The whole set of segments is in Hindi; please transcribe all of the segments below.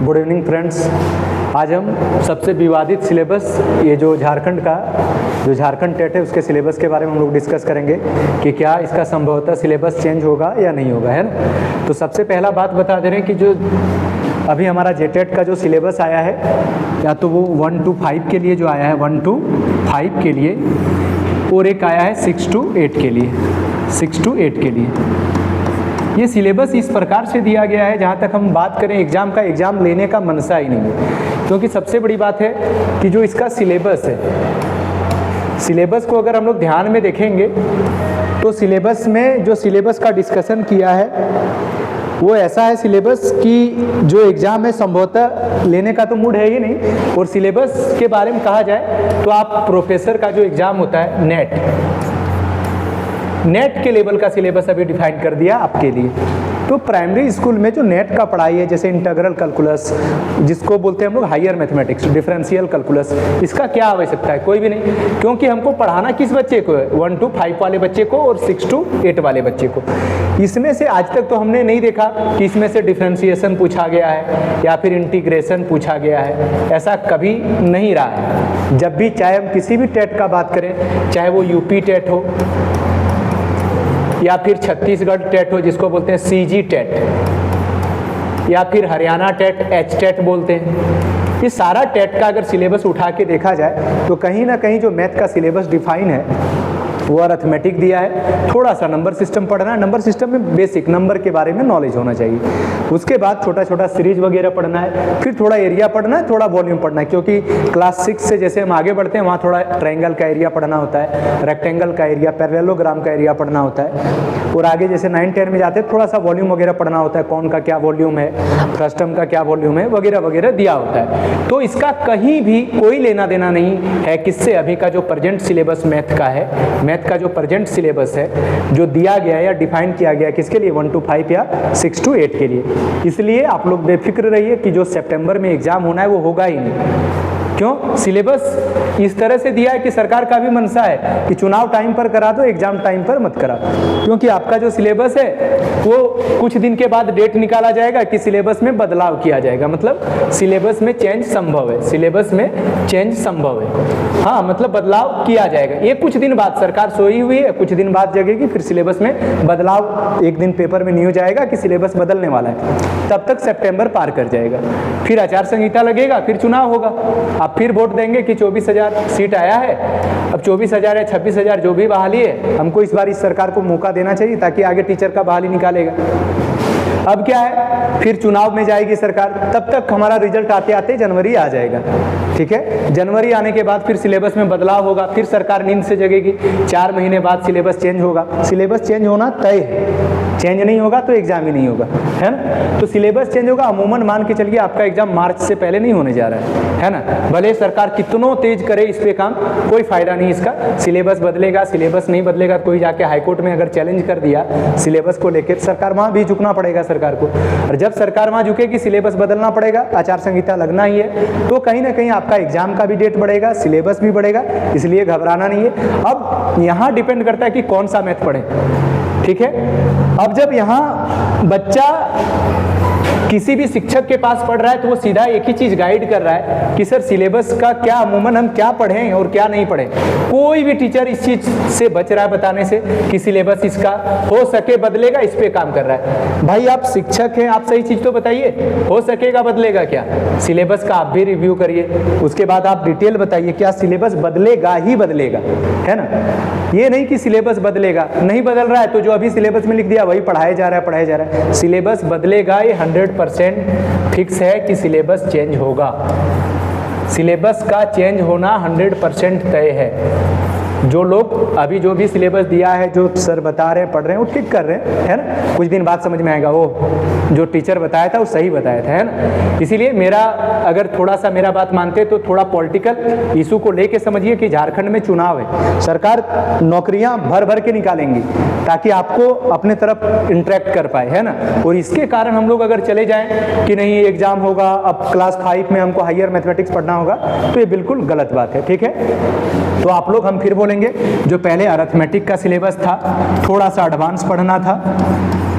Good evening friends. आज हम सबसे विवादित सिलेबस, ये जो झारखंड टेट है उसके सिलेबस के बारे में हम लोग डिस्कस करेंगे कि क्या इसका संभवतः सिलेबस चेंज होगा या नहीं होगा, है ना। तो सबसे पहला बात बता दे रहे हैं कि जो अभी हमारा जेटेट का जो सिलेबस आया है, या तो वो 1 to 5 के लिए जो आया है, 1 to 5 के लिए, और एक आया है 6 to 8 के लिए, 6 to 8 के लिए। ये सिलेबस इस प्रकार से दिया गया है, जहाँ तक हम बात करें एग्ज़ाम लेने का मनसा ही नहीं है। क्योंकि सबसे बड़ी बात है कि जो इसका सिलेबस है, सिलेबस को अगर हम लोग ध्यान में देखेंगे तो सिलेबस में जो सिलेबस का डिस्कशन किया है वो ऐसा है सिलेबस कि जो एग्ज़ाम में संभवतः लेने का तो मूड है ही नहीं। और सिलेबस के बारे में कहा जाए तो आप प्रोफेसर का जो एग्ज़ाम होता है नेट के लेवल का सिलेबस अभी डिफाइन कर दिया आपके लिए। तो प्राइमरी स्कूल में जो नेट का पढ़ाई है, जैसे इंटीग्रल कैलकुलस जिसको बोलते हैं हम लोग, हायर मैथमेटिक्स, डिफरेंशियल कैलकुलस, इसका क्या आवश्यकता है? कोई भी नहीं, क्योंकि हमको पढ़ाना किस बच्चे को है? 1 to 5 वाले बच्चे को और 6 to 8 वाले बच्चे को। इसमें से आज तक तो हमने नहीं देखा कि इसमें से डिफरेंशिएशन पूछा गया है या फिर इंटीग्रेशन पूछा गया है, ऐसा कभी नहीं रहा है। जब भी, चाहे हम किसी भी टेट का बात करें, चाहे वो यूपी टेट हो या फिर छत्तीसगढ़ टेट हो जिसको बोलते हैं सीजी टेट, या फिर हरियाणा टेट, एच टेट बोलते हैं, ये सारा टेट का अगर सिलेबस उठा के देखा जाए तो कहीं ना कहीं जो मैथ का सिलेबस डिफाइन है वो अरिथमेटिक दिया है। थोड़ा सा नंबर सिस्टम पढ़ना है, नंबर सिस्टम में बेसिक नंबर के बारे में नॉलेज होना चाहिए। उसके बाद छोटा छोटा सीरीज वगैरह पढ़ना है, फिर थोड़ा एरिया पढ़ना है, थोड़ा वॉल्यूम पढ़ना है, क्योंकि क्लास 6 से जैसे हम आगे बढ़ते हैं वहाँ थोड़ा ट्रायंगल का एरिया पढ़ना होता है, रेक्टेंगल का एरिया, पैरेललोग्राम का एरिया पढ़ना होता है। और आगे जैसे 9-10 में जाते हैं थोड़ा सा वॉल्यूम वगैरह पढ़ना होता है, कौन का क्या वॉल्यूम है, फ्रस्टम का क्या वॉल्यूम है, वगैरह वगैरह दिया होता है। तो इसका कहीं भी कोई लेना देना नहीं है किससे। अभी का जो प्रेजेंट सिलेबस मैथ का है, मैथ का जो प्रेजेंट सिलेबस है जो दिया गया है या डिफाइन किया गया है, किसके लिए? 1 to 5 या 6 to 8 के लिए। इसलिए आप लोग बेफिक्र रहिए कि जो सितंबर में एग्जाम होना है वो होगा ही नहीं। क्यों? सिलेबस इस तरह से दिया है कि सरकार का भी मनसा है कि चुनाव टाइम पर करा दो, एग्जाम टाइम पर मत करा। क्योंकि आपका जो सिलेबस है वो कुछ दिन के बाद डेट निकाला जाएगा कि सिलेबस में बदलाव किया जाएगा, मतलब सिलेबस में चेंज संभव है, सिलेबस में चेंज संभव है। हाँ, मतलब बदलाव किया जाएगा। ये कुछ दिन बाद, सरकार सोई हुई है, कुछ दिन बाद जगेगी, फिर सिलेबस में बदलाव, एक दिन पेपर में न्यूज आएगा कि सिलेबस बदलने वाला है। तब तक सितंबर पार कर जाएगा, फिर आचार संहिता लगेगा, फिर चुनाव होगा, आप फिर वोट देंगे कि 24,000 सीट आया है, अब 24,000 या 26,000 जो भी बहाली है, हमको इस बार इस सरकार को मौका देना चाहिए ताकि आगे टीचर का बहाली निकालेगा। अब क्या है, फिर चुनाव में जाएगी सरकार, तब तक हमारा रिजल्ट आते आते जनवरी आ जाएगा। ठीक है, जनवरी आने के बाद फिर सिलेबस में बदलाव होगा, फिर सरकार नींद से जगेगी, 4 महीने बाद सिलेबस चेंज होगा। सिलेबस चेंज होना तय है, चेंज नहीं होगा तो एग्जाम ही नहीं होगा, है ना। तो सिलेबस चेंज होगा, अमूमन मान के चलिए आपका एग्जाम मार्च से पहले नहीं होने जा रहा है ना। भले सरकार कितनों तेज करे इस पे काम, कोई फायदा नहीं इसका। सिलेबस बदलेगा, सिलेबस नहीं बदलेगा, कोई जाके हाईकोर्ट में अगर चैलेंज कर दिया सिलेबस को लेकर, सरकार वहाँ भी झुकना पड़ेगा सरकार को। और जब सरकार वहाँ झुकेगी, सिलेबस बदलना पड़ेगा, आचार संहिता लगना ही है, तो कहीं ना कहीं आपका एग्जाम का भी डेट बढ़ेगा, सिलेबस भी बढ़ेगा, इसलिए घबराना नहीं है। अब यहाँ डिपेंड करता है कि कौन सा मैथ पढ़े। ठीक है, अब जब यहाँ बच्चा किसी भी शिक्षक के पास पढ़ रहा है तो वो सीधा एक ही चीज गाइड कर रहा है कि सर सिलेबस का क्या, अमूमन हम क्या पढ़ें और क्या नहीं पढ़ें। कोई भी टीचर इस चीज से बच रहा है बताने से कि सिलेबस इसका हो सके बदलेगा, इस पे काम कर रहा है। भाई आप शिक्षक हैं, आप सही चीज तो बताइए, हो सकेगा बदलेगा क्या? सिलेबस का आप भी रिव्यू करिए, उसके बाद आप डिटेल बताइए क्या सिलेबस बदलेगा ही बदलेगा, है ना। ये नहीं कि सिलेबस बदलेगा, नहीं बदल रहा है तो जो अभी सिलेबस में लिख दिया वही पढ़ाया जा रहा है। सिलेबस बदलेगा, ये 100% फिक्स है कि सिलेबस चेंज होगा। सिलेबस का चेंज होना 100% तय है। जो लोग अभी जो भी सिलेबस दिया है, जो सर बता रहे हैं, पढ़ रहे हैं, वो ठीक कर रहे हैं, है ना। कुछ दिन बाद समझ में आएगा वो जो टीचर बताया था वो सही बताया था, है ना। इसीलिए मेरा, अगर थोड़ा सा मेरा बात मानते तो थोड़ा पॉलिटिकल इशू को लेके समझिए कि झारखंड में चुनाव है, सरकार नौकरियां भर भर के निकालेंगी ताकि आपको अपने तरफ इंटरेक्ट कर पाए, है ना। और इसके कारण हम लोग अगर चले जाएं कि नहीं एग्जाम होगा, अब क्लास 5 में हमको हायर मैथमेटिक्स पढ़ना होगा, तो ये बिल्कुल गलत बात है। ठीक है, तो आप लोग, हम फिर बोलेंगे, जो पहले अरिथमेटिक का सिलेबस था थोड़ा सा एडवांस पढ़ना था,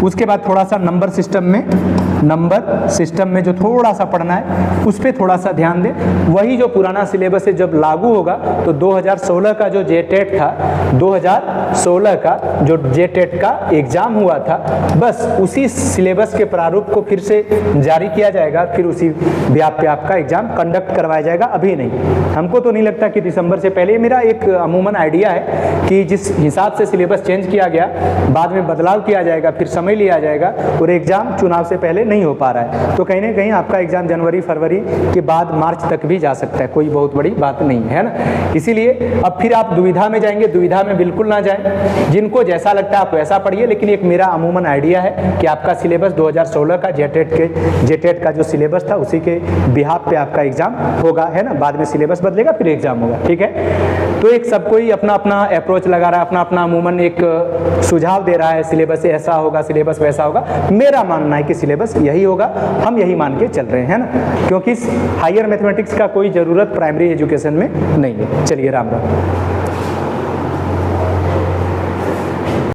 उसके बाद थोड़ा सा नंबर सिस्टम में नंबर सिस्टम में जो थोड़ा सा पढ़ना है उस पर थोड़ा सा ध्यान दें। वही जो पुराना सिलेबस है जब लागू होगा तो 2016 का जो जेटेट था, 2016 का जो जेटेट का एग्जाम हुआ था, बस उसी सिलेबस के प्रारूप को फिर से जारी किया जाएगा, फिर उसी व्याप पे आपका एग्जाम कंडक्ट करवाया जाएगा। अभी नहीं, हमको तो नहीं लगता कि दिसंबर से पहले। मेरा एक अमूमन आइडिया है कि जिस हिसाब से सिलेबस चेंज किया गया, बाद में बदलाव किया जाएगा, फिर समय लिया जाएगा और एग्जाम चुनाव से पहले नहीं हो पा रहा है, तो कहीं ना कहीं आपका एग्जाम जनवरी फरवरी के बाद मार्च तक भी जा सकता है, कोई बहुत बड़ी बात नहीं है ना। इसीलिए अब फिर आप दुविधा में जाएंगे, दुविधा में बिल्कुल ना जाएं। जिनको जैसा लगता है आप वैसा पढ़िए, लेकिन एक मेरा अमूमन आइडिया है कि आपका सिलेबस 2016 का जेटेट का जो सिलेबस था उसी के बिहाफ पे आपका एग्जाम होगा, है ना। बाद में सिलेबस बदलेगा फिर एग्जाम होगा, ठीक है। तो एक सबको ही अपना अपना अप्रोच लगा रहा है, अपना अपना अमूमन एक सुझाव दे रहा है, सिलेबस ऐसा होगा, सिलेबस वैसा होगा। मेरा मानना है कि सिलेबस यही होगा, हम यही मान के चल रहे हैं ना, क्योंकि हायर मैथमेटिक्स का कोई ज़रूरत प्राइमरी एजुकेशन में नहीं है। चलिए, राम राम।